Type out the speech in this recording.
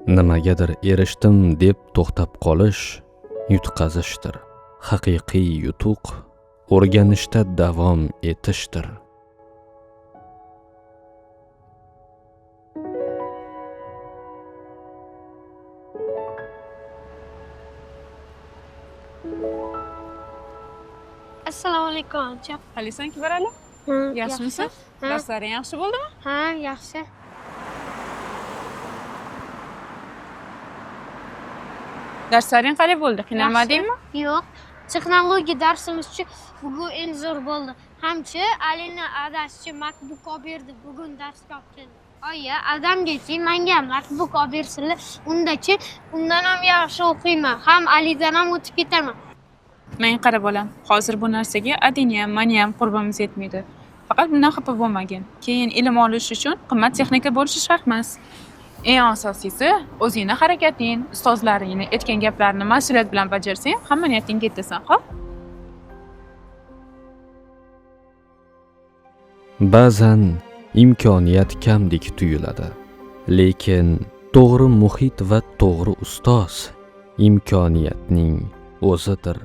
Nimagadir erishdim deb to'xtab qolish yutqazishdir. Haqiqiy yutuq o'rganishda davom etishdir. Assalomu alaykum aka. Qalisan Kibarali? Yaxshimisan? Darslaring yaxshi bo'ldimi? Ha, yaxshi. Darslaring qalay bo'ldi? Qiynalmadingmi? Yo'q. Texnologiya darsimiz-chi bugun eng zo'r bo'ldi. Hamchi Alina adasichi MacBook olib berdi. Bugun darsga olib keldi. Oyi, adamgachi menga MacBook olib bersinlar. Undachi undan ham yaxshi o'qiyman. Ham Alidan ham o'tib ketaman. Men qara bolam, hozir bu narsaga adini ham, mani ham qurbimiz yetmaydi. Faqat bundan xafa bo'lmagin. Keyin ilm olish uchun qimmat texnika bo'lishi shart emas. Eng asosiysi, o'zingning harakating, ustozlaringning aytgan gaplarini mas'uliyat bilan bajarsang, hamma niyatingga yetasan, xo'p? Ba'zan imkoniyat kamdek tuyuladi, lekin to'g'ri muhit va to'g'ri ustoz imkoniyatning o'zidir.